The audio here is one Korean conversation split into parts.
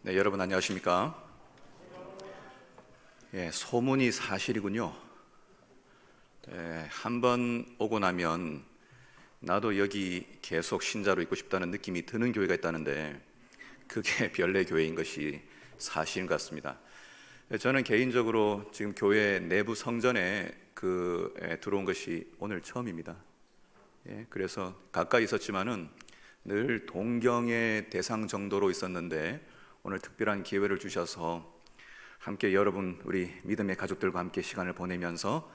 네, 여러분 안녕하십니까? 소문이 사실이군요. 한번 오고 나면 나도 여기 계속 신자로 있고 싶다는 느낌이 드는 교회가 있다는데 그게 별내 교회인 것이 사실인 것 같습니다. 저는 개인적으로 지금 교회 내부 성전에 들어온 것이 오늘 처음입니다. 그래서 가까이 있었지만은 늘 동경의 대상 정도로 있었는데 오늘 특별한 기회를 주셔서 함께 여러분 우리 믿음의 가족들과 함께 시간을 보내면서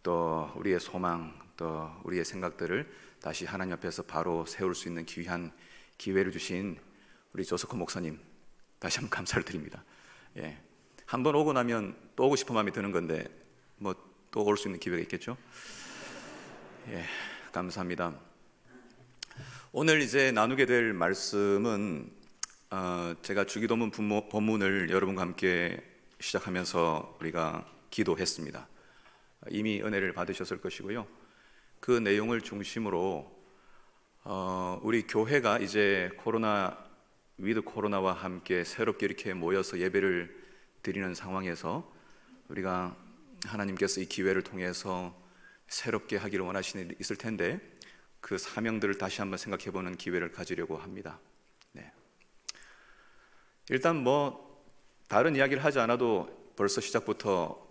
또 우리의 소망 또 우리의 생각들을 다시 하나님 앞에서 바로 세울 수 있는 귀한 기회를 주신 우리 조석호 목사님 다시 한번 감사를 드립니다. 한번 오고 나면 또 오고 싶은 마음이 드는 건데 뭐 또 올 수 있는 기회가 있겠죠? 감사합니다. 오늘 이제 나누게 될 말씀은 제가 주기도문 본문을 여러분과 함께 시작하면서 우리가 기도했습니다. 이미 은혜를 받으셨을 것이고요. 그 내용을 중심으로 우리 교회가 이제 위드 코로나와 함께 새롭게 이렇게 모여서 예배를 드리는 상황에서 우리가 하나님께서 이 기회를 통해서 새롭게 하기를 원하시는 일이 있을 텐데 그 사명들을 다시 한번 생각해보는 기회를 가지려고 합니다. 일단 다른 이야기를 하지 않아도 벌써 시작부터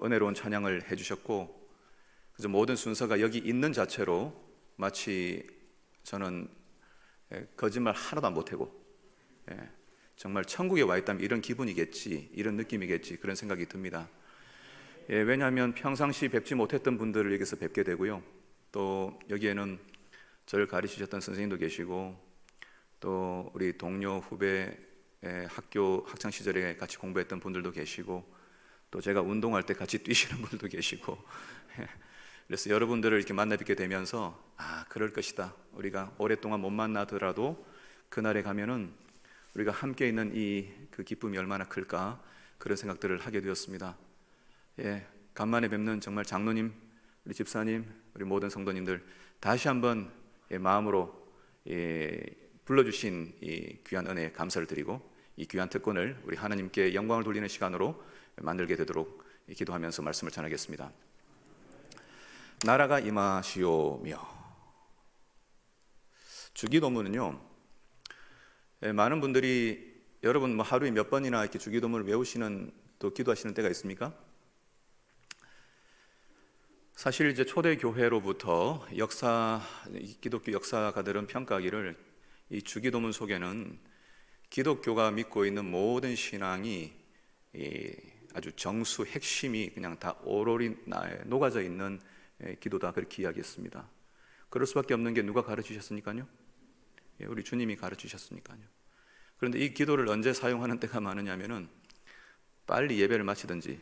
은혜로운 찬양을 해주셨고 그래서 모든 순서가 여기 있는 자체로 마치 저는 거짓말 하나도 안 보태고 정말 천국에 와 있다면 이런 기분이겠지, 이런 느낌이겠지, 그런 생각이 듭니다. 왜냐하면 평상시 뵙지 못했던 분들을 여기서 뵙게 되고요, 또 여기에는 저를 가르치셨던 선생님도 계시고 또 우리 동료 후배 학교 학창시절에 같이 공부했던 분들도 계시고 또 제가 운동할 때 같이 뛰시는 분들도 계시고 그래서 여러분들을 이렇게 만나 뵙게 되면서 그럴 것이다, 우리가 오랫동안 못 만나더라도 그날에 가면은 우리가 함께 있는 그 기쁨이 얼마나 클까, 그런 생각들을 하게 되었습니다. 간만에 뵙는 정말 장로님, 우리 집사님, 우리 모든 성도님들 다시 한번 마음으로 불러주신 이 귀한 은혜에 감사를 드리고 이 귀한 특권을 우리 하나님께 영광을 돌리는 시간으로 만들게 되도록 기도하면서 말씀을 전하겠습니다. 나라가 임하시오며. 주기도문은요, 많은 분들이 여러분 하루에 몇 번이나 이렇게 주기도문을 외우시는 또 기도하시는 때가 있습니까? 사실 이제 초대 교회로부터 기독교 역사가들은 평가하기를 이 주기도문 속에는 기독교가 믿고 있는 모든 신앙이 아주 정수 핵심이 그냥 다 오롯이 녹아져 있는 기도다, 그렇게 이야기했습니다. 그럴 수밖에 없는 게 누가 가르치셨으니까요? 우리 주님이 가르치셨으니까요. 그런데 이 기도를 언제 사용하는 때가 많으냐면은 빨리 예배를 마치든지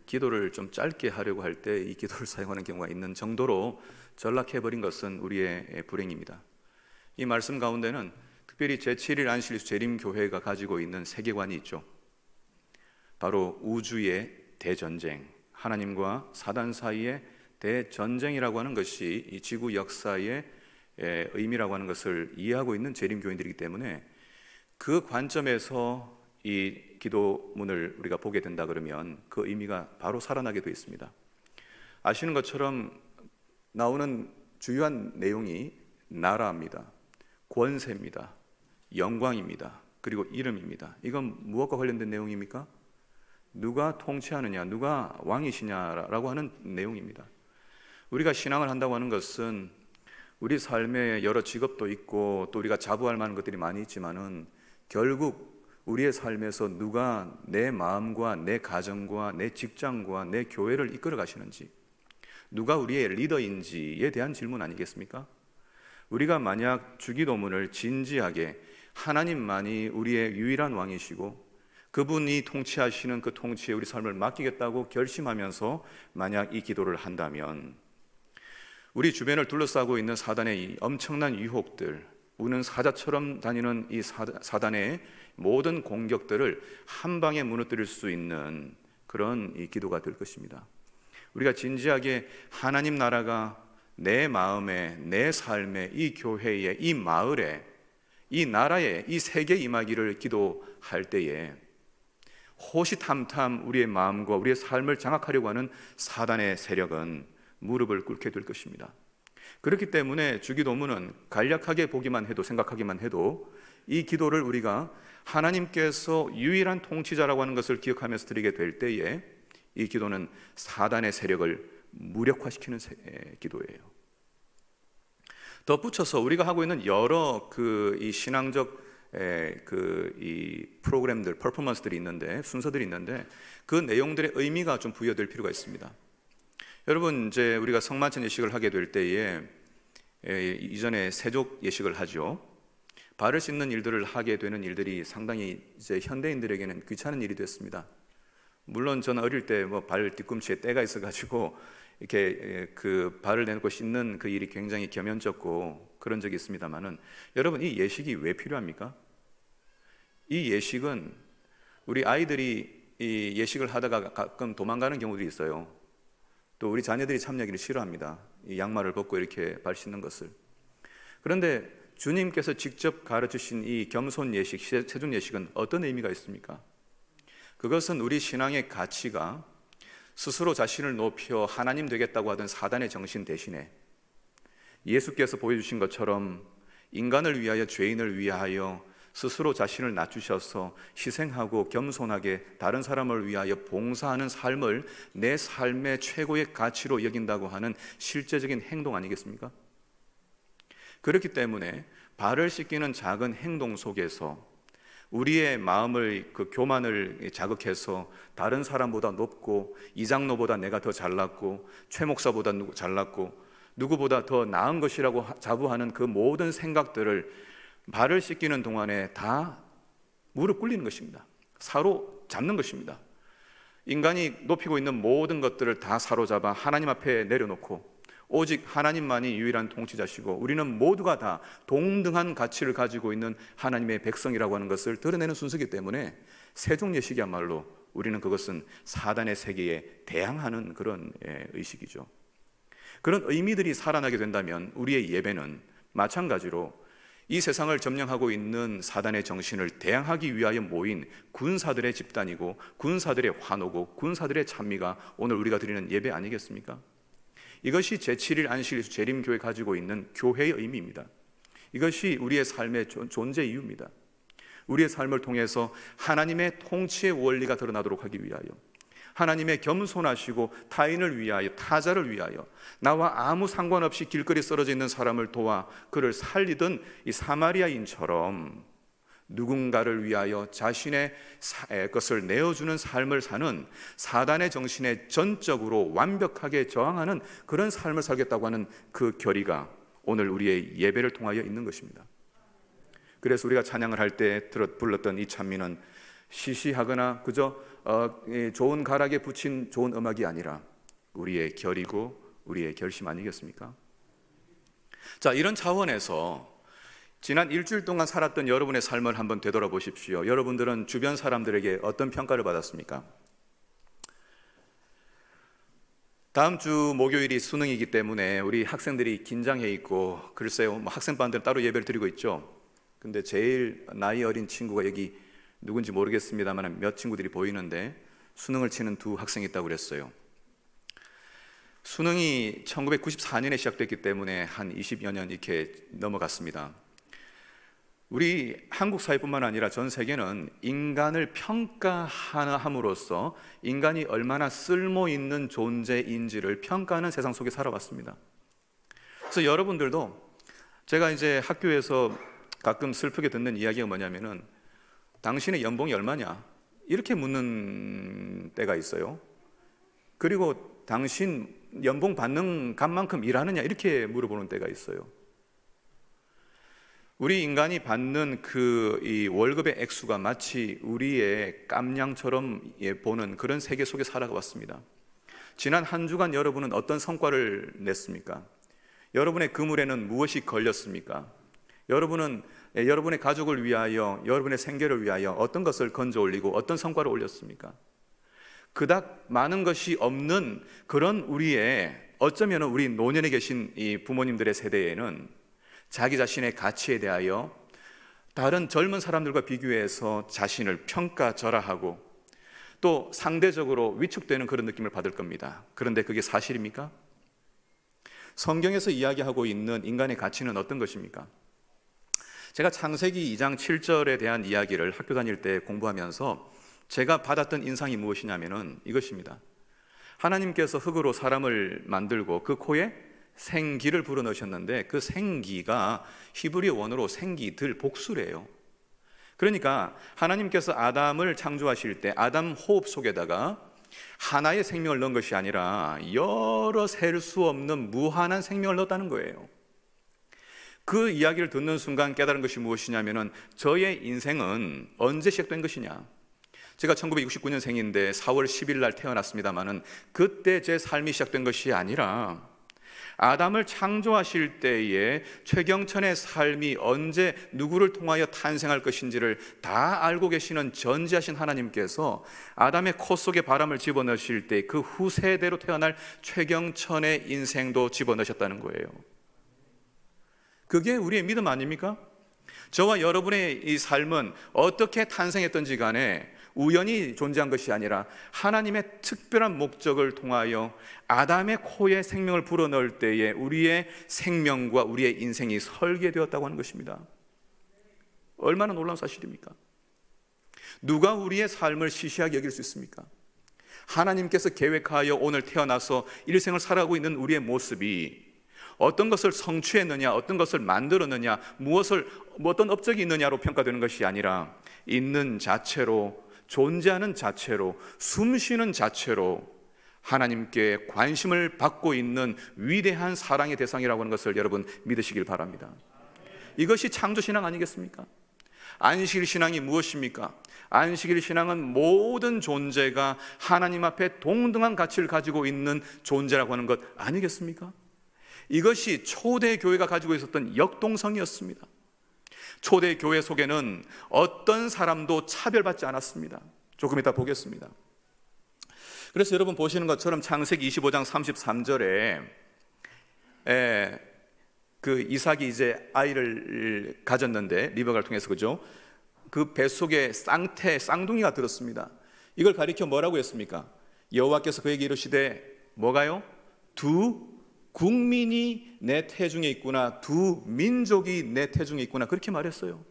기도를 좀 짧게 하려고 할 때 이 기도를 사용하는 경우가 있는 정도로 전락해버린 것은 우리의 불행입니다. 이 말씀 가운데는 특별히 제7일 안식일 재림교회가 가지고 있는 세계관이 있죠. 바로 우주의 대전쟁, 하나님과 사단 사이의 대전쟁이라고 하는 것이 이 지구 역사의 의미라고 하는 것을 이해하고 있는 재림교인들이기 때문에 그 관점에서 이 기도문을 우리가 보게 된다 그러면 그 의미가 바로 살아나게 되어 있습니다. 아시는 것처럼 나오는 주요한 내용이 나라입니다, 권세입니다, 영광입니다, 그리고 이름입니다. 이건 무엇과 관련된 내용입니까? 누가 통치하느냐, 누가 왕이시냐라고 하는 내용입니다. 우리가 신앙을 한다고 하는 것은 우리 삶에 여러 직업도 있고 또 우리가 자부할 만한 것들이 많이 있지만은 결국 우리의 삶에서 누가 내 마음과 내 가정과 내 직장과 내 교회를 이끌어 가시는지, 누가 우리의 리더인지에 대한 질문 아니겠습니까? 우리가 만약 주기도문을 진지하게 하나님만이 우리의 유일한 왕이시고 그분이 통치하시는 그 통치에 우리 삶을 맡기겠다고 결심하면서 만약 이 기도를 한다면 우리 주변을 둘러싸고 있는 사단의 이 엄청난 유혹들, 우는 사자처럼 다니는 이 사단의 모든 공격들을 한 방에 무너뜨릴 수 있는 그런 이 기도가 될 것입니다. 우리가 진지하게 하나님 나라가 내 마음에, 내 삶에, 이 교회에, 이 마을에 이 나라에, 이 세계에 임하기를 기도할 때에 호시탐탐 우리의 마음과 우리의 삶을 장악하려고 하는 사단의 세력은 무릎을 꿇게 될 것입니다. 그렇기 때문에 주기도문은 간략하게 보기만 해도, 생각하기만 해도 이 기도를 우리가 하나님께서 유일한 통치자라고 하는 것을 기억하면서 드리게 될 때에 이 기도는 사단의 세력을 무력화시키는 기도예요. 덧붙여서 우리가 하고 있는 여러 이 신앙적 이 프로그램들, 퍼포먼스들이 있는데, 순서들이 있는데 그 내용들의 의미가 좀 부여될 필요가 있습니다. 여러분, 이제 우리가 성만찬 예식을 하게 될 때에 이전에 세족 예식을 하죠. 발을 씻는 일들을 하게 되는 일들이 상당히 이제 현대인들에게는 귀찮은 일이 됐습니다. 물론 저는 어릴 때 뭐 발 뒤꿈치에 때가 있어가지고 이렇게 그 발을 내놓고 씻는 그 일이 굉장히 겸연쩍고 그런 적이 있습니다만은, 여러분, 이 예식이 왜 필요합니까? 이 예식은 우리 아이들이 이 예식을 하다가 가끔 도망가는 경우들이 있어요. 또 우리 자녀들이 참여하기를 싫어합니다. 이 양말을 벗고 이렇게 발 씻는 것을. 그런데 주님께서 직접 가르치신 이 겸손 예식, 세존 예식은 어떤 의미가 있습니까? 그것은 우리 신앙의 가치가 스스로 자신을 높여 하나님 되겠다고 하던 사단의 정신 대신에 예수께서 보여주신 것처럼 인간을 위하여, 죄인을 위하여 스스로 자신을 낮추셔서 희생하고 겸손하게 다른 사람을 위하여 봉사하는 삶을 내 삶의 최고의 가치로 여긴다고 하는 실제적인 행동 아니겠습니까? 그렇기 때문에 발을 씻기는 작은 행동 속에서 우리의 마음을, 그 교만을 자극해서 다른 사람보다 높고, 이 장로보다 내가 더 잘났고, 최 목사보다 잘났고, 누구보다 더 나은 것이라고 자부하는 그 모든 생각들을 발을 씻기는 동안에 다 무릎 꿇리는 것입니다. 사로잡는 것입니다. 인간이 높이고 있는 모든 것들을 다 사로잡아 하나님 앞에 내려놓고, 오직 하나님만이 유일한 통치자시고 우리는 모두가 다 동등한 가치를 가지고 있는 하나님의 백성이라고 하는 것을 드러내는 순서이기 때문에 세종 예식이야말로 우리는 그것은 사단의 세계에 대항하는 그런 의식이죠. 그런 의미들이 살아나게 된다면 우리의 예배는 마찬가지로 이 세상을 점령하고 있는 사단의 정신을 대항하기 위하여 모인 군사들의 집단이고, 군사들의 환호고, 군사들의 찬미가 오늘 우리가 드리는 예배 아니겠습니까? 이것이 제7일 안식일 재림교회 가지고 있는 교회의 의미입니다. 이것이 우리의 삶의 존재 이유입니다. 우리의 삶을 통해서 하나님의 통치의 원리가 드러나도록 하기 위하여, 하나님의 겸손하시고 타인을 위하여, 타자를 위하여, 나와 아무 상관없이 길거리 쓰러져 있는 사람을 도와 그를 살리던 이 사마리아인처럼 누군가를 위하여 자신의 것을 내어주는 삶을 사는 사단의 정신에 전적으로 완벽하게 저항하는 그런 삶을 살겠다고 하는 그 결의가 오늘 우리의 예배를 통하여 있는 것입니다. 그래서 우리가 찬양을 할 때 불렀던 이 찬미는 시시하거나 그저 좋은 가락에 붙인 좋은 음악이 아니라 우리의 결이고 우리의 결심 아니겠습니까? 자, 이런 차원에서 지난 일주일 동안 살았던 여러분의 삶을 한번 되돌아보십시오. 여러분들은 주변 사람들에게 어떤 평가를 받았습니까? 다음 주 목요일이 수능이기 때문에 우리 학생들이 긴장해 있고, 글쎄요, 학생반들은 따로 예배를 드리고 있죠. 근데 제일 나이 어린 친구가 여기 누군지 모르겠습니다만 몇 친구들이 보이는데 수능을 치는 두 학생이 있다고 그랬어요. 수능이 1994년에 시작됐기 때문에 한 20여 년 이렇게 넘어갔습니다. 우리 한국 사회뿐만 아니라 전 세계는 인간을 평가함으로써 인간이 얼마나 쓸모 있는 존재인지를 평가하는 세상 속에 살아왔습니다. 그래서 여러분들도, 제가 이제 학교에서 가끔 슬프게 듣는 이야기가 뭐냐면은 당신의 연봉이 얼마냐? 이렇게 묻는 때가 있어요. 그리고 당신 연봉 받는 값만큼 일하느냐? 이렇게 물어보는 때가 있어요. 우리 인간이 받는 이 월급의 액수가 마치 우리의 깜냥처럼 보는 그런 세계 속에 살아왔습니다. 지난 한 주간 여러분은 어떤 성과를 냈습니까? 여러분의 그물에는 무엇이 걸렸습니까? 여러분은 여러분의 가족을 위하여, 여러분의 생계를 위하여 어떤 것을 건져 올리고 어떤 성과를 올렸습니까? 그닥 많은 것이 없는 그런 우리의, 어쩌면 우리 노년에 계신 이 부모님들의 세대에는 자기 자신의 가치에 대하여 다른 젊은 사람들과 비교해서 자신을 평가절하하고 또 상대적으로 위축되는 그런 느낌을 받을 겁니다. 그런데 그게 사실입니까? 성경에서 이야기하고 있는 인간의 가치는 어떤 것입니까? 제가 창세기 2장 7절에 대한 이야기를 학교 다닐 때 공부하면서 제가 받았던 인상이 무엇이냐면은 이것입니다. 하나님께서 흙으로 사람을 만들고 그 코에 생기를 불어넣으셨는데 그 생기가 히브리 원어로 생기들 복수래요. 그러니까 하나님께서 아담을 창조하실 때 아담 호흡 속에다가 하나의 생명을 넣은 것이 아니라 여러 셀 수 없는 무한한 생명을 넣었다는 거예요. 그 이야기를 듣는 순간 깨달은 것이 무엇이냐면은 저의 인생은 언제 시작된 것이냐. 제가 1969년생인데 4월 10일 날 태어났습니다마는 그때 제 삶이 시작된 것이 아니라 아담을 창조하실 때에 최경천의 삶이 언제 누구를 통하여 탄생할 것인지를 다 알고 계시는 전지하신 하나님께서 아담의 코 속에 바람을 집어넣으실 때 그 후세대로 태어날 최경천의 인생도 집어넣으셨다는 거예요. 그게 우리의 믿음 아닙니까? 저와 여러분의 이 삶은 어떻게 탄생했던지 간에 우연히 존재한 것이 아니라 하나님의 특별한 목적을 통하여 아담의 코에 생명을 불어넣을 때에 우리의 생명과 우리의 인생이 설계되었다고 하는 것입니다. 얼마나 놀라운 사실입니까? 누가 우리의 삶을 시시하게 여길 수 있습니까? 하나님께서 계획하여 오늘 태어나서 일생을 살아가고 있는 우리의 모습이 어떤 것을 성취했느냐, 어떤 것을 만들었느냐, 어떤 업적이 있느냐로 평가되는 것이 아니라 있는 자체로, 존재하는 자체로, 숨쉬는 자체로 하나님께 관심을 받고 있는 위대한 사랑의 대상이라고 하는 것을 여러분 믿으시길 바랍니다. 이것이 창조신앙 아니겠습니까? 안식일 신앙이 무엇입니까? 안식일 신앙은 모든 존재가 하나님 앞에 동등한 가치를 가지고 있는 존재라고 하는 것 아니겠습니까? 이것이 초대교회가 가지고 있었던 역동성이었습니다. 초대교회 속에는 어떤 사람도 차별받지 않았습니다. 조금 이따 보겠습니다. 그래서 여러분 보시는 것처럼 창세기 25장 33절에 그 이삭이 이제 아이를 가졌는데 리베카를 통해서, 그죠? 그 뱃속에 쌍둥이가 들었습니다. 이걸 가리켜 뭐라고 했습니까? 여호와께서 그에게 이르시되 뭐가요? 두 국민이 내 태중에 있구나, 두 민족이 내 태중에 있구나, 그렇게 말했어요.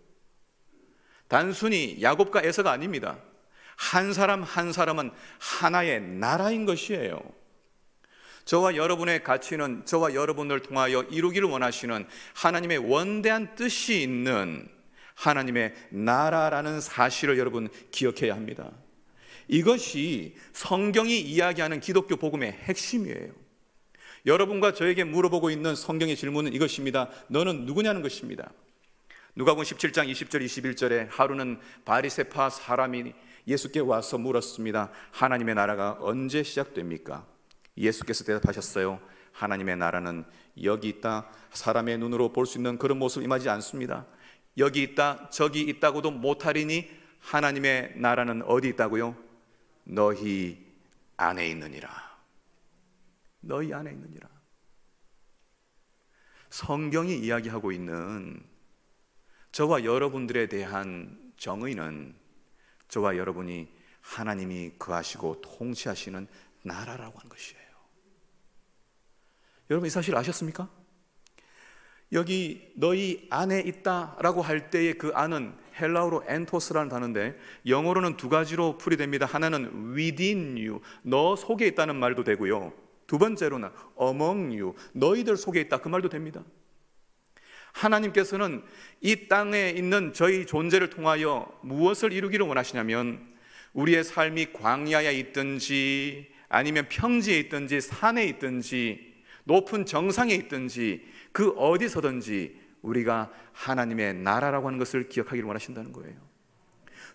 단순히 야곱과 에서가 아닙니다. 한 사람 한 사람은 하나의 나라인 것이에요. 저와 여러분의 가치는 저와 여러분을 통하여 이루기를 원하시는 하나님의 원대한 뜻이 있는 하나님의 나라라는 사실을 여러분 기억해야 합니다. 이것이 성경이 이야기하는 기독교 복음의 핵심이에요. 여러분과 저에게 물어보고 있는 성경의 질문은 이것입니다. 너는 누구냐는 것입니다. 누가복음 17장 20절 21절에 하루는 바리새파 사람이 예수께 와서 물었습니다. 하나님의 나라가 언제 시작됩니까? 예수께서 대답하셨어요. 하나님의 나라는 여기 있다, 사람의 눈으로 볼 수 있는 그런 모습 임하지 않습니다. 여기 있다, 저기 있다고도 못하리니 하나님의 나라는 어디 있다고요? 너희 안에 있느니라. 너희 안에 있느니라. 성경이 이야기하고 있는 저와 여러분들에 대한 정의는 저와 여러분이 하나님이 거하시고 통치하시는 나라라고 하는 것이에요. 여러분 이 사실 아셨습니까? 여기 너희 안에 있다라고 할 때의 그 안은 헬라어로 엔토스라는 단어인데 영어로는 두 가지로 풀이됩니다. 하나는 within you, 너 속에 있다는 말도 되고요. 두 번째로는 among you, 너희들 속에 있다, 그 말도 됩니다. 하나님께서는 이 땅에 있는 저희 존재를 통하여 무엇을 이루기를 원하시냐면 우리의 삶이 광야에 있든지 아니면 평지에 있든지 산에 있든지 높은 정상에 있든지 그 어디서든지 우리가 하나님의 나라라고 하는 것을 기억하기를 원하신다는 거예요.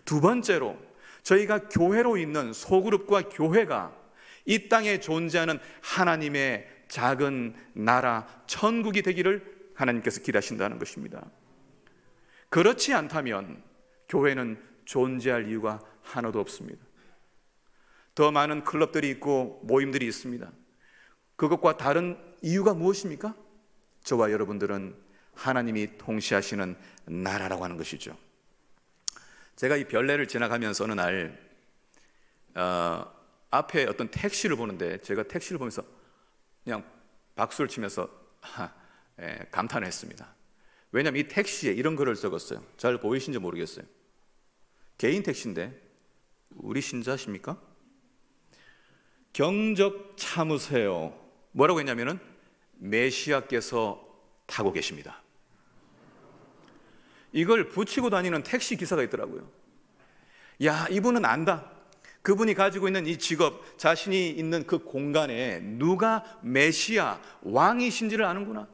두 번째로 저희가 교회로 있는 소그룹과 교회가 이 땅에 존재하는 하나님의 작은 나라 천국이 되기를 하나님께서 기대하신다는 것입니다. 그렇지 않다면 교회는 존재할 이유가 하나도 없습니다. 더 많은 클럽들이 있고 모임들이 있습니다. 그것과 다른 이유가 무엇입니까? 저와 여러분들은 하나님이 통치하시는 나라라고 하는 것이죠. 제가 이 별내를 지나가면서 어느 날 앞에 어떤 택시를 보는데, 제가 택시를 보면서 그냥 박수를 치면서 감탄을 했습니다. 왜냐하면 이 택시에 이런 글을 적었어요. 잘 보이신지 모르겠어요. 개인 택시인데, 우리 신자십니까? 경적 참으세요. 뭐라고 했냐면은 메시아께서 타고 계십니다. 이걸 붙이고 다니는 택시 기사가 있더라고요. 야, 이분은 안다. 그분이 가지고 있는 이 직업, 자신이 있는 그 공간에 누가 메시아, 왕이신지를 아는구나.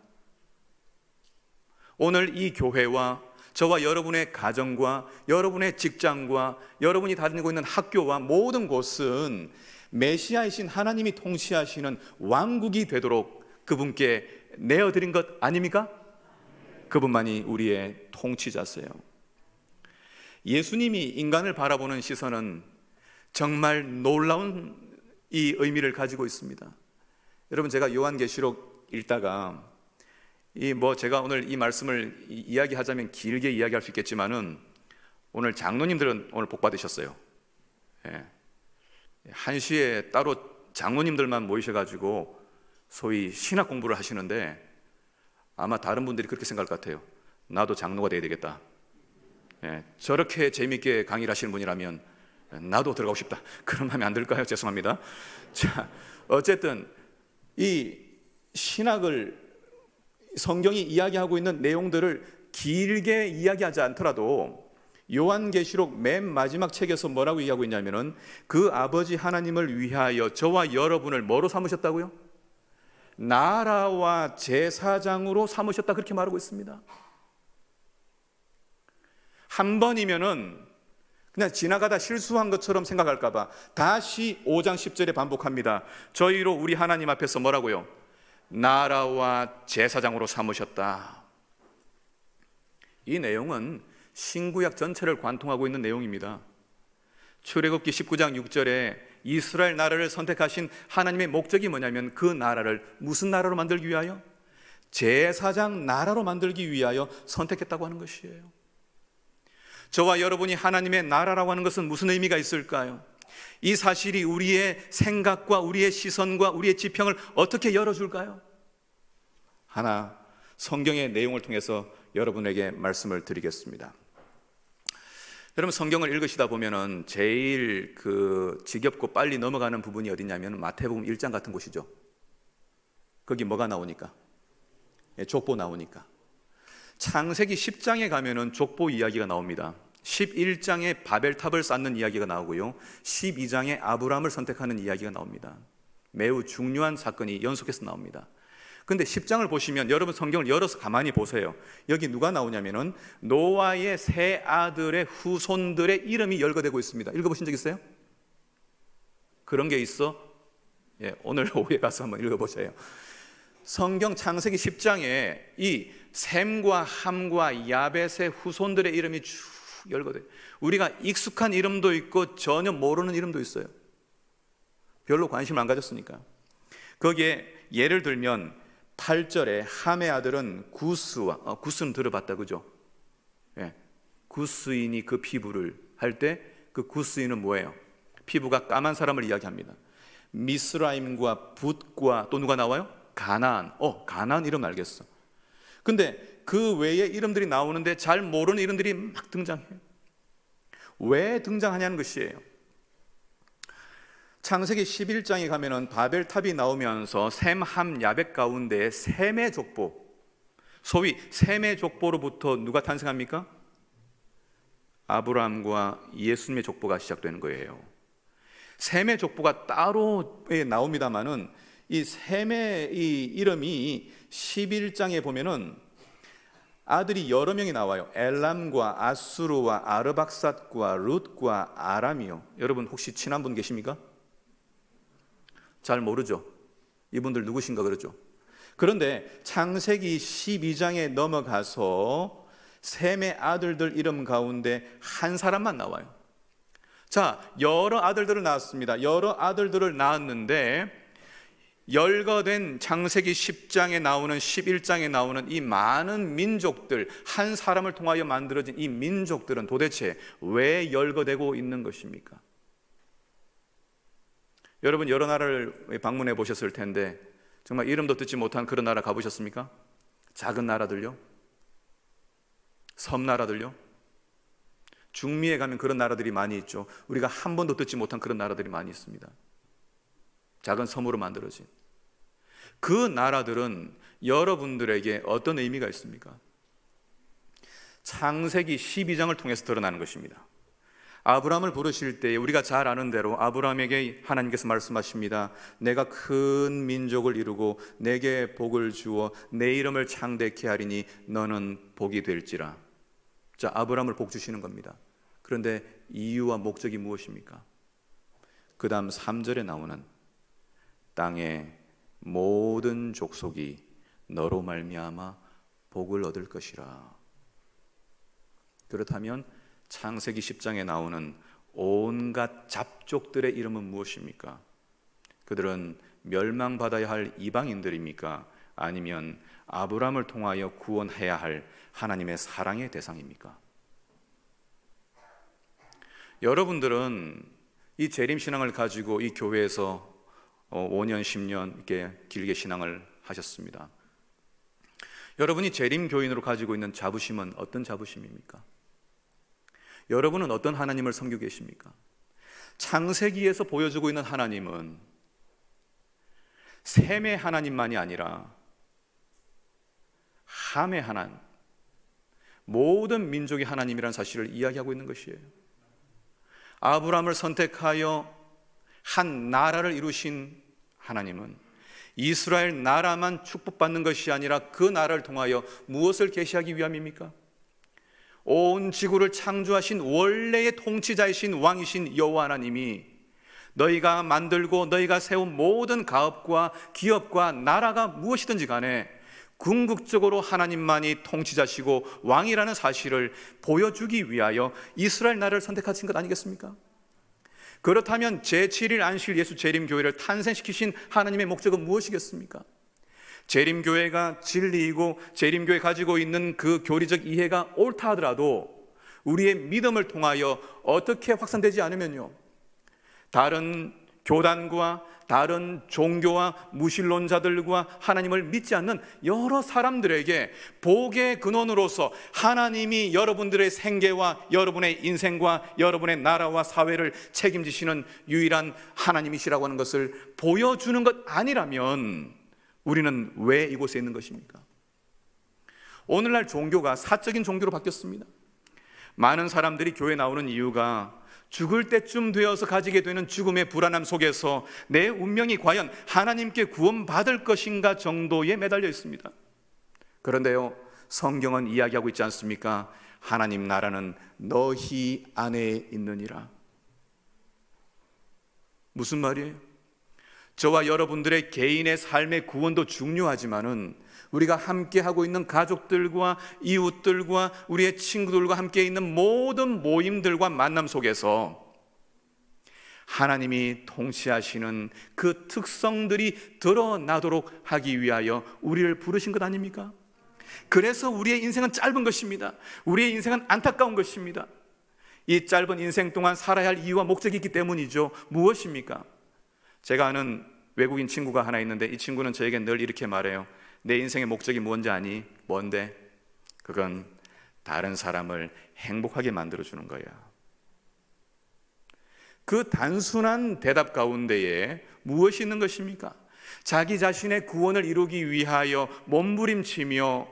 오늘 이 교회와 저와 여러분의 가정과 여러분의 직장과 여러분이 다니고 있는 학교와 모든 곳은 메시아이신 하나님이 통치하시는 왕국이 되도록 그분께 내어드린 것 아닙니까? 그분만이 우리의 통치자세요. 예수님이 인간을 바라보는 시선은 정말 놀라운 이 의미를 가지고 있습니다. 여러분, 제가 요한계시록 읽다가 제가 오늘 이 말씀을 이야기하자면 길게 이야기할 수 있겠지만은, 오늘 장로님들은 오늘 복 받으셨어요. 1시에 따로 장로님들만 모이셔가지고 소위 신학 공부를 하시는데, 아마 다른 분들이 그렇게 생각할 것 같아요. 나도 장로가 돼야 되겠다. 저렇게 재미있게 강의를 하시는 분이라면 나도 들어가고 싶다. 그럼 하면 안 될까요? 죄송합니다. 자, 어쨌든 이 신학을, 성경이 이야기하고 있는 내용들을 길게 이야기하지 않더라도 요한계시록 맨 마지막 책에서 뭐라고 이야기하고 있냐면은 그 아버지 하나님을 위하여 저와 여러분을 뭐로 삼으셨다고요? 나라와 제사장으로 삼으셨다, 그렇게 말하고 있습니다. 한 번이면은 그냥 지나가다 실수한 것처럼 생각할까 봐 다시 5장 10절에 반복합니다. 저희로 우리 하나님 앞에서 뭐라고요? 나라와 제사장으로 삼으셨다. 이 내용은 신구약 전체를 관통하고 있는 내용입니다. 출애굽기 19장 6절에 이스라엘 나라를 선택하신 하나님의 목적이 뭐냐면 그 나라를 무슨 나라로 만들기 위하여? 제사장 나라로 만들기 위하여 선택했다고 하는 것이에요. 저와 여러분이 하나님의 나라라고 하는 것은 무슨 의미가 있을까요? 이 사실이 우리의 생각과 우리의 시선과 우리의 지평을 어떻게 열어줄까요? 하나, 성경의 내용을 통해서 여러분에게 말씀을 드리겠습니다. 여러분, 성경을 읽으시다 보면은 제일 지겹고 빨리 넘어가는 부분이 어디냐면 마태복음 1장 같은 곳이죠. 거기 뭐가 나오니까? 족보 나오니까. 창세기 10장에 가면은 족보 이야기가 나옵니다. 11장에 바벨탑을 쌓는 이야기가 나오고요, 12장에 아브라함을 선택하는 이야기가 나옵니다. 매우 중요한 사건이 연속해서 나옵니다. 근데 10장을 보시면, 여러분 성경을 열어서 가만히 보세요. 여기 누가 나오냐면은 노아의 세 아들의 후손들의 이름이 열거되고 있습니다. 읽어보신 적 있어요? 그런 게 있어? 오늘 오후에 가서 한번 읽어보세요. 성경 창세기 10장에 이 셈과 함과 야벳의 후손들의 이름이 쭉 열거돼요. 우리가 익숙한 이름도 있고 전혀 모르는 이름도 있어요. 별로 관심을 안 가졌으니까. 거기에 예를 들면 8절에 함의 아들은 구스와, 구스는 들어봤다, 그죠? 구스인이 그 피부를 할 때 그 구스인은 뭐예요? 피부가 까만 사람을 이야기합니다. 미스라임과 붓과 또 누가 나와요? 가나안. 가나안 이름 알겠어. 근데 그 외에 이름들이 나오는데 잘 모르는 이름들이 막 등장해요. 왜 등장하냐는 것이에요. 창세기 11장에 가면은 바벨탑이 나오면서 셈, 함, 야벳 가운데 셈의 족보, 소위 셈의 족보로부터 누가 탄생합니까? 아브라함과 예수님의 족보가 시작되는 거예요. 셈의 족보가 따로 나옵니다만은 이 셈의 이 이름이 11장에 보면은 아들이 여러 명이 나와요. 엘람과 아수르와 아르박삿과 룻과 아람이요. 여러분 혹시 친한 분 계십니까? 잘 모르죠. 이분들 누구신가 그러죠. 그런데 창세기 12장에 넘어가서 셈의 아들들 이름 가운데 한 사람만 나와요. 자, 여러 아들들을 낳았습니다. 여러 아들들을 낳았는데 열거된 창세기 10장에 나오는 11장에 나오는 이 많은 민족들, 한 사람을 통하여 만들어진 이 민족들은 도대체 왜 열거되고 있는 것입니까? 여러분 여러 나라를 방문해 보셨을 텐데 정말 이름도 듣지 못한 그런 나라 가보셨습니까? 작은 나라들요? 섬나라들요? 중미에 가면 그런 나라들이 많이 있죠. 우리가 한 번도 듣지 못한 그런 나라들이 많이 있습니다. 작은 섬으로 만들어진 그 나라들은 여러분들에게 어떤 의미가 있습니까? 창세기 12장을 통해서 드러나는 것입니다. 아브라함을 부르실 때 우리가 잘 아는 대로 아브라함에게 하나님께서 말씀하십니다. 내가 큰 민족을 이루고 내게 복을 주어 내 이름을 창대케 하리니 너는 복이 될지라. 자, 아브라함을 복 주시는 겁니다. 그런데 이유와 목적이 무엇입니까? 그 다음 3절에 나오는 땅의 모든 족속이 너로 말미암아 복을 얻을 것이라. 그렇다면 창세기 10장에 나오는 온갖 잡족들의 이름은 무엇입니까? 그들은 멸망받아야 할 이방인들입니까? 아니면 아브라함을 통하여 구원해야 할 하나님의 사랑의 대상입니까? 여러분들은 이 재림신앙을 가지고 이 교회에서 5년, 10년 이렇게 길게 신앙을 하셨습니다. 여러분이 재림교인으로 가지고 있는 자부심은 어떤 자부심입니까? 여러분은 어떤 하나님을 섬기고 계십니까? 창세기에서 보여주고 있는 하나님은 셈의 하나님만이 아니라 함의 하나님, 모든 민족의 하나님이라는 사실을 이야기하고 있는 것이에요. 아브라함을 선택하여 한 나라를 이루신 하나님은 이스라엘 나라만 축복받는 것이 아니라 그 나라를 통하여 무엇을 계시하기 위함입니까? 온 지구를 창조하신 원래의 통치자이신 왕이신 여호와 하나님이 너희가 만들고 너희가 세운 모든 가업과 기업과 나라가 무엇이든지 간에 궁극적으로 하나님만이 통치자시고 왕이라는 사실을 보여주기 위하여 이스라엘 나라를 선택하신 것 아니겠습니까? 그렇다면 제7일 안식일 예수 재림교회를 탄생시키신 하나님의 목적은 무엇이겠습니까? 재림교회가 진리이고 재림교회 가지고 있는 그 교리적 이해가 옳다 하더라도 우리의 믿음을 통하여 어떻게 확산되지 않으면요, 다른 교단과 다른 종교와 무신론자들과 하나님을 믿지 않는 여러 사람들에게 복의 근원으로서 하나님이 여러분들의 생계와 여러분의 인생과 여러분의 나라와 사회를 책임지시는 유일한 하나님이시라고 하는 것을 보여주는 것 아니라면 우리는 왜 이곳에 있는 것입니까? 오늘날 종교가 사적인 종교로 바뀌었습니다. 많은 사람들이 교회에 나오는 이유가 죽을 때쯤 되어서 가지게 되는 죽음의 불안함 속에서 내 운명이 과연 하나님께 구원받을 것인가 정도에 매달려 있습니다. 그런데요, 성경은 이야기하고 있지 않습니까? 하나님 나라는 너희 안에 있느니라. 무슨 말이에요? 저와 여러분들의 개인의 삶의 구원도 중요하지만은 우리가 함께 하고 있는 가족들과 이웃들과 우리의 친구들과 함께 있는 모든 모임들과 만남 속에서 하나님이 통치하시는 그 특성들이 드러나도록 하기 위하여 우리를 부르신 것 아닙니까? 그래서 우리의 인생은 짧은 것입니다. 우리의 인생은 안타까운 것입니다. 이 짧은 인생 동안 살아야 할 이유와 목적이 있기 때문이죠. 무엇입니까? 제가 아는 외국인 친구가 하나 있는데 이 친구는 저에게 늘 이렇게 말해요. 내 인생의 목적이 뭔지 아니? 뭔데? 그건 다른 사람을 행복하게 만들어주는 거야. 그 단순한 대답 가운데에 무엇이 있는 것입니까? 자기 자신의 구원을 이루기 위하여 몸부림치며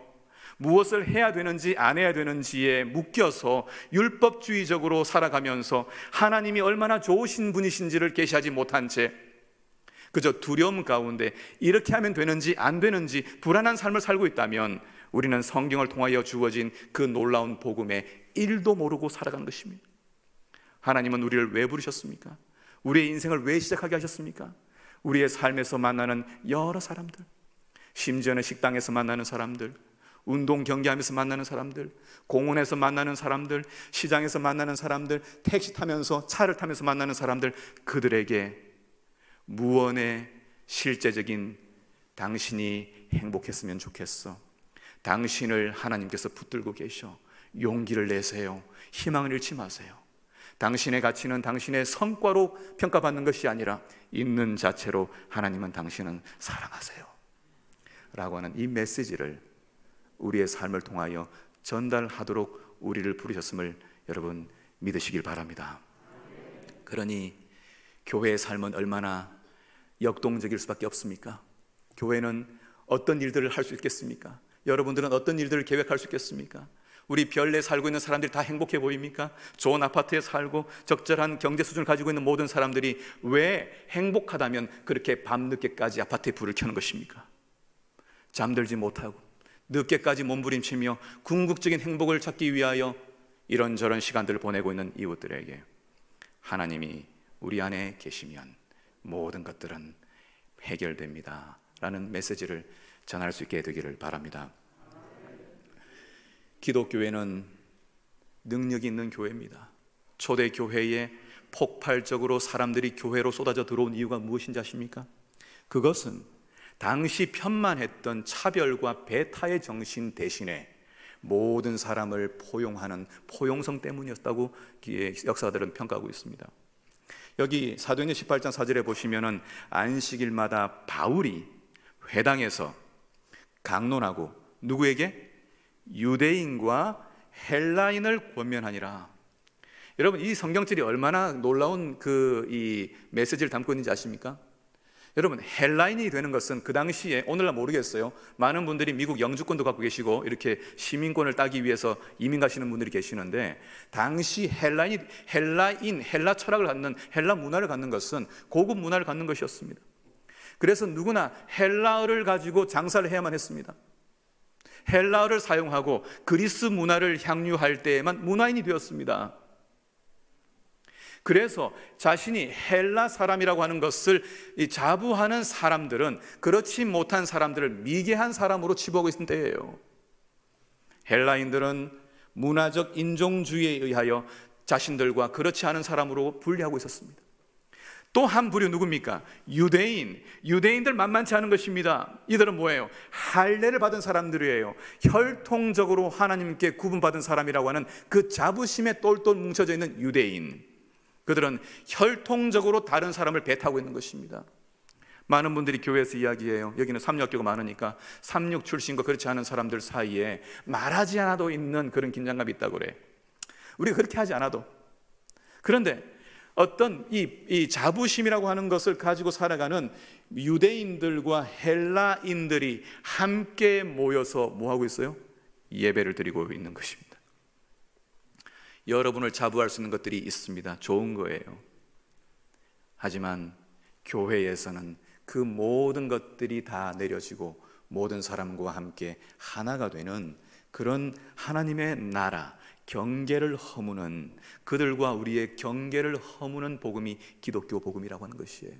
무엇을 해야 되는지 안 해야 되는지에 묶여서 율법주의적으로 살아가면서 하나님이 얼마나 좋으신 분이신지를 계시하지 못한 채 그저 두려움 가운데 이렇게 하면 되는지 안 되는지 불안한 삶을 살고 있다면 우리는 성경을 통하여 주어진 그 놀라운 복음에 1도 모르고 살아가는 것입니다. 하나님은 우리를 왜 부르셨습니까? 우리의 인생을 왜 시작하게 하셨습니까? 우리의 삶에서 만나는 여러 사람들, 심지어는 식당에서 만나는 사람들, 운동 경기하면서 만나는 사람들, 공원에서 만나는 사람들, 시장에서 만나는 사람들, 택시 타면서 차를 타면서 만나는 사람들, 그들에게 무언의 실제적인 당신이 행복했으면 좋겠어. 당신을 하나님께서 붙들고 계셔. 용기를 내세요. 희망을 잃지 마세요. 당신의 가치는 당신의 성과로 평가받는 것이 아니라 있는 자체로 하나님은 당신은 사랑하세요 라고 하는 이 메시지를 우리의 삶을 통하여 전달하도록 우리를 부르셨음을 여러분 믿으시길 바랍니다. 그러니 교회의 삶은 얼마나 역동적일 수밖에 없습니까? 교회는 어떤 일들을 할 수 있겠습니까? 여러분들은 어떤 일들을 계획할 수 있겠습니까? 우리 별내에 살고 있는 사람들이 다 행복해 보입니까? 좋은 아파트에 살고 적절한 경제 수준을 가지고 있는 모든 사람들이 왜 행복하다면 그렇게 밤늦게까지 아파트에 불을 켜는 것입니까? 잠들지 못하고 늦게까지 몸부림치며 궁극적인 행복을 찾기 위하여 이런저런 시간들을 보내고 있는 이웃들에게 하나님이 우리 안에 계시면 모든 것들은 해결됩니다 라는 메시지를 전할 수 있게 되기를 바랍니다. 기독교회는 능력이 있는 교회입니다. 초대교회에 폭발적으로 사람들이 교회로 쏟아져 들어온 이유가 무엇인지 아십니까? 그것은 당시 편만했던 차별과 배타의 정신 대신에 모든 사람을 포용하는 포용성 때문이었다고 역사가들은 평가하고 있습니다. 여기 사도행전 18장 4절에 보시면은 안식일마다 바울이 회당에서 강론하고 누구에게? 유대인과 헬라인을 권면하니라. 여러분, 이 성경절이 얼마나 놀라운 이 메시지를 담고 있는지 아십니까? 여러분, 헬라인이 되는 것은 그 당시에, 오늘날 모르겠어요, 많은 분들이 미국 영주권도 갖고 계시고 이렇게 시민권을 따기 위해서 이민 가시는 분들이 계시는데, 당시 헬라인, 헬라 철학을 갖는, 헬라 문화를 갖는 것은 고급 문화를 갖는 것이었습니다. 그래서 누구나 헬라어를 가지고 장사를 해야만 했습니다. 헬라어를 사용하고 그리스 문화를 향유할 때에만 문화인이 되었습니다. 그래서 자신이 헬라 사람이라고 하는 것을 자부하는 사람들은 그렇지 못한 사람들을 미개한 사람으로 치부하고 있는 때예요. 헬라인들은 문화적 인종주의에 의하여 자신들과 그렇지 않은 사람으로 분리하고 있었습니다. 또 한 부류 누굽니까? 유대인들 만만치 않은 것입니다. 이들은 뭐예요? 할례를 받은 사람들이에요. 혈통적으로 하나님께 구분받은 사람이라고 하는 그 자부심에 똘똘 뭉쳐져 있는 유대인, 그들은 혈통적으로 다른 사람을 배타고 있는 것입니다. 많은 분들이 교회에서 이야기해요. 여기는 삼육학교가 많으니까 삼육 출신과 그렇지 않은 사람들 사이에 말하지 않아도 있는 그런 긴장감이 있다고 그래. 우리가 그렇게 하지 않아도. 그런데 어떤 이 자부심이라고 하는 것을 가지고 살아가는 유대인들과 헬라인들이 함께 모여서 뭐하고 있어요? 예배를 드리고 있는 것입니다. 여러분을 자부할 수 있는 것들이 있습니다. 좋은 거예요. 하지만 교회에서는 그 모든 것들이 다 내려지고 모든 사람과 함께 하나가 되는 그런 하나님의 나라, 경계를 허무는, 그들과 우리의 경계를 허무는 복음이 기독교 복음이라고 하는 것이에요.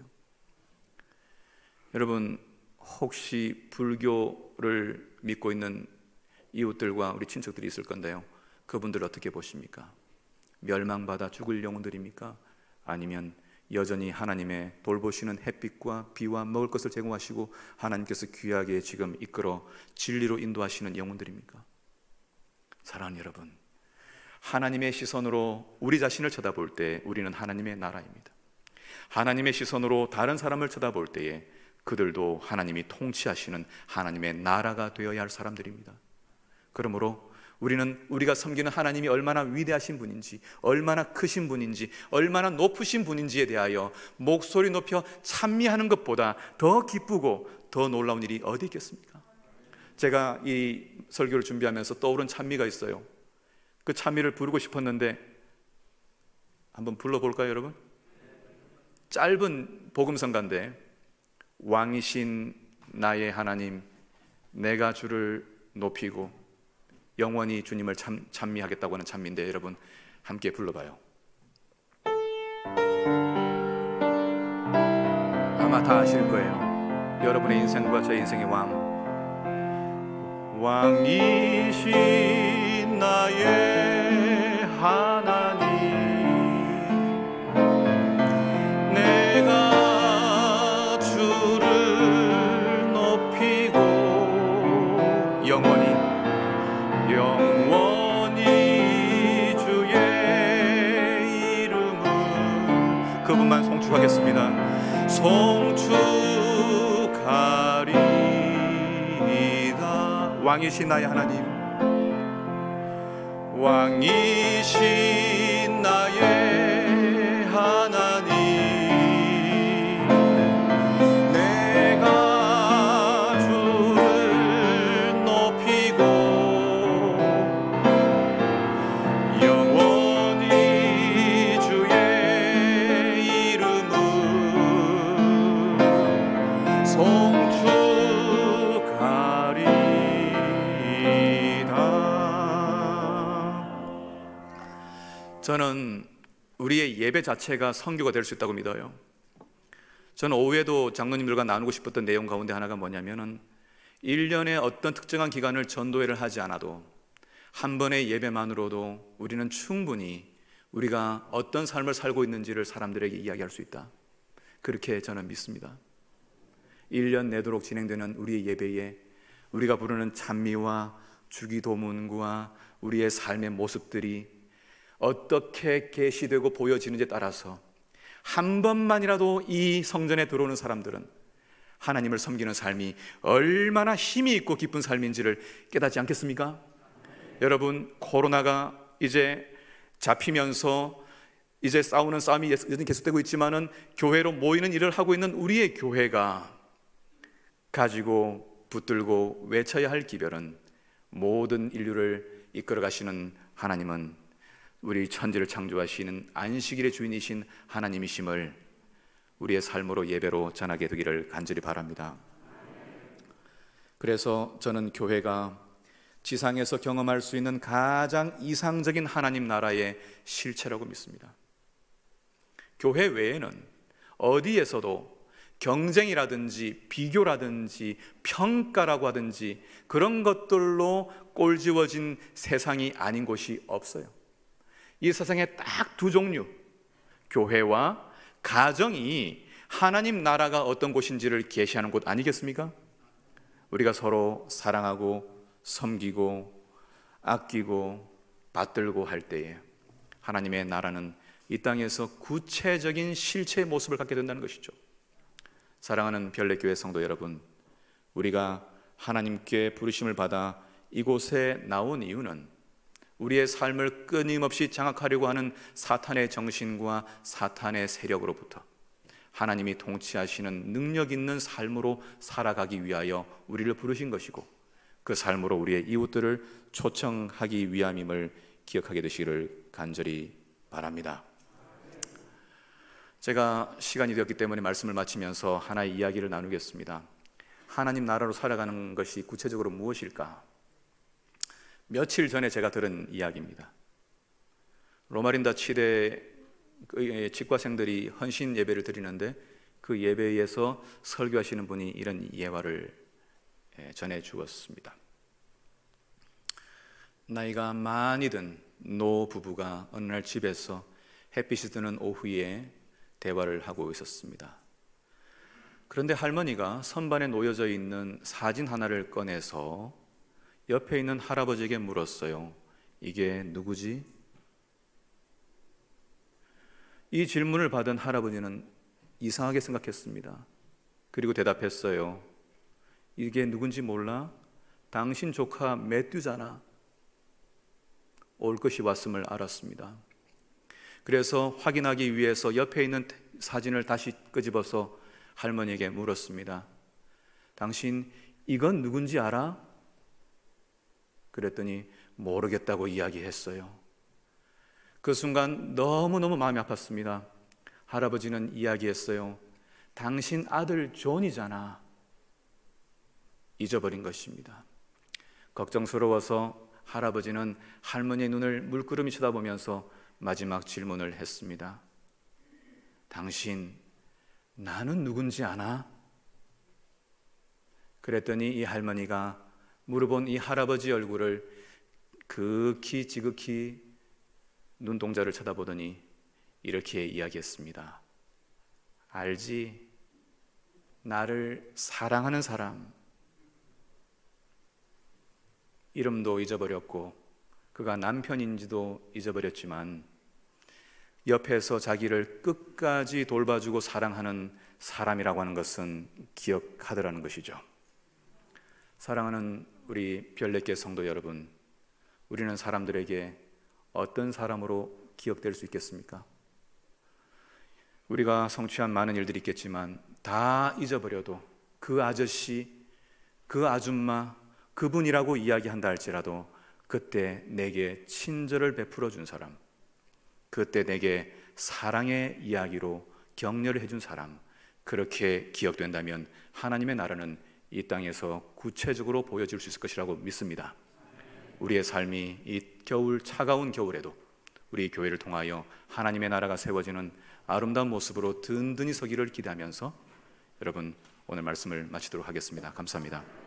여러분, 혹시 불교를 믿고 있는 이웃들과 우리 친척들이 있을 건데요, 그분들 어떻게 보십니까? 멸망받아 죽을 영혼들입니까? 아니면 여전히 하나님의 돌보시는 햇빛과 비와 먹을 것을 제공하시고 하나님께서 귀하게 지금 이끌어 진리로 인도하시는 영혼들입니까? 사랑하는 여러분, 하나님의 시선으로 우리 자신을 쳐다볼 때 우리는 하나님의 나라입니다. 하나님의 시선으로 다른 사람을 쳐다볼 때에 그들도 하나님이 통치하시는 하나님의 나라가 되어야 할 사람들입니다. 그러므로 우리는 우리가 섬기는 하나님이 얼마나 위대하신 분인지, 얼마나 크신 분인지, 얼마나 높으신 분인지에 대하여 목소리 높여 찬미하는 것보다 더 기쁘고 더 놀라운 일이 어디 있겠습니까? 제가 이 설교를 준비하면서 떠오른 찬미가 있어요. 그 찬미를 부르고 싶었는데 한번 불러볼까요, 여러분? 짧은 복음성가인데, 왕이신 나의 하나님, 내가 주를 높이고 영원히 주님을 찬미하겠다고 하는 찬미인데, 여러분 함께 불러봐요. 아마 다 아실 거예요. 여러분의 인생과 제 인생의 왕이신 나의 하나님, 내가 주를 송축하겠습니다. 송축하리이다. 왕이신 나의 하나님, 왕이신 나의 하나님, 내가 주를 높이고 영원히 주의 이름을 송축하리이다. 저는 우리의 예배 자체가 선교가 될 수 있다고 믿어요. 저는 오후에도 장로님들과 나누고 싶었던 내용 가운데 하나가 뭐냐면은 1년에 어떤 특정한 기간을 전도회를 하지 않아도 한 번의 예배만으로도 우리는 충분히 우리가 어떤 삶을 살고 있는지를 사람들에게 이야기할 수 있다. 그렇게 저는 믿습니다. 1년 내도록 진행되는 우리의 예배에 우리가 부르는 찬미와 주기도문과 우리의 삶의 모습들이 어떻게 계시되고 보여지는지에 따라서 한 번만이라도 이 성전에 들어오는 사람들은 하나님을 섬기는 삶이 얼마나 힘이 있고 기쁜 삶인지를 깨닫지 않겠습니까? 여러분, 코로나가 이제 잡히면서 이제 싸우는 싸움이 여전히 계속되고 있지만은 교회로 모이는 일을 하고 있는 우리의 교회가 가지고 붙들고 외쳐야 할 기별은, 모든 인류를 이끌어 가시는 하나님은 우리 천지를 창조하시는 안식일의 주인이신 하나님이심을 우리의 삶으로 예배로 전하게 되기를 간절히 바랍니다. 그래서 저는 교회가 지상에서 경험할 수 있는 가장 이상적인 하나님 나라의 실체라고 믿습니다. 교회 외에는 어디에서도 경쟁이라든지 비교라든지 평가라고 하든지 그런 것들로 꼴지워진 세상이 아닌 곳이 없어요. 이 세상에 딱 두 종류, 교회와 가정이 하나님 나라가 어떤 곳인지를 계시하는 곳 아니겠습니까? 우리가 서로 사랑하고 섬기고 아끼고 받들고 할 때에 하나님의 나라는 이 땅에서 구체적인 실체의 모습을 갖게 된다는 것이죠. 사랑하는 별내교회 성도 여러분, 우리가 하나님께 부르심을 받아 이곳에 나온 이유는 우리의 삶을 끊임없이 장악하려고 하는 사탄의 정신과 사탄의 세력으로부터 하나님이 통치하시는 능력 있는 삶으로 살아가기 위하여 우리를 부르신 것이고, 그 삶으로 우리의 이웃들을 초청하기 위함임을 기억하게 되시기를 간절히 바랍니다. 제가 시간이 되었기 때문에 말씀을 마치면서 하나의 이야기를 나누겠습니다. 하나님 나라로 살아가는 것이 구체적으로 무엇일까? 며칠 전에 제가 들은 이야기입니다. 로마린다 치대 치과생들이 헌신 예배를 드리는데 그 예배에서 설교하시는 분이 이런 예화를 전해 주었습니다. 나이가 많이 든 노 부부가 어느 날 집에서 햇빛이 드는 오후에 대화를 하고 있었습니다. 그런데 할머니가 선반에 놓여져 있는 사진 하나를 꺼내서 옆에 있는 할아버지에게 물었어요. 이게 누구지? 이 질문을 받은 할아버지는 이상하게 생각했습니다. 그리고 대답했어요. 이게 누군지 몰라? 당신 조카 매튜잖아. 올 것이 왔음을 알았습니다. 그래서 확인하기 위해서 옆에 있는 사진을 다시 끄집어서 할머니에게 물었습니다. 당신 이건 누군지 알아? 그랬더니 모르겠다고 이야기했어요. 그 순간 너무너무 마음이 아팠습니다. 할아버지는 이야기했어요. 당신 아들 존이잖아. 잊어버린 것입니다. 걱정스러워서 할아버지는 할머니의 눈을 물끄러미 쳐다보면서 마지막 질문을 했습니다. 당신 나는 누군지 아나? 그랬더니 이 할머니가 물어본 이 할아버지 얼굴을 극히 지극히 눈동자를 쳐다보더니 이렇게 이야기했습니다. 알지? 나를 사랑하는 사람. 이름도 잊어버렸고 그가 남편인지도 잊어버렸지만 옆에서 자기를 끝까지 돌봐주고 사랑하는 사람이라고 하는 것은 기억하더라는 것이죠. 사랑하는 우리 별내계 성도 여러분, 우리는 사람들에게 어떤 사람으로 기억될 수 있겠습니까? 우리가 성취한 많은 일들이 있겠지만 다 잊어버려도 그 아저씨, 그 아줌마, 그분이라고 이야기한다 할지라도 그때 내게 친절을 베풀어 준 사람, 그때 내게 사랑의 이야기로 격려를 해준 사람, 그렇게 기억된다면 하나님의 나라는 이 땅에서 구체적으로 보여질 수 있을 것이라고 믿습니다. 우리의 삶이 이 겨울, 차가운 겨울에도 우리 교회를 통하여 하나님의 나라가 세워지는 아름다운 모습으로 든든히 서기를 기대하면서 여러분, 오늘 말씀을 마치도록 하겠습니다. 감사합니다.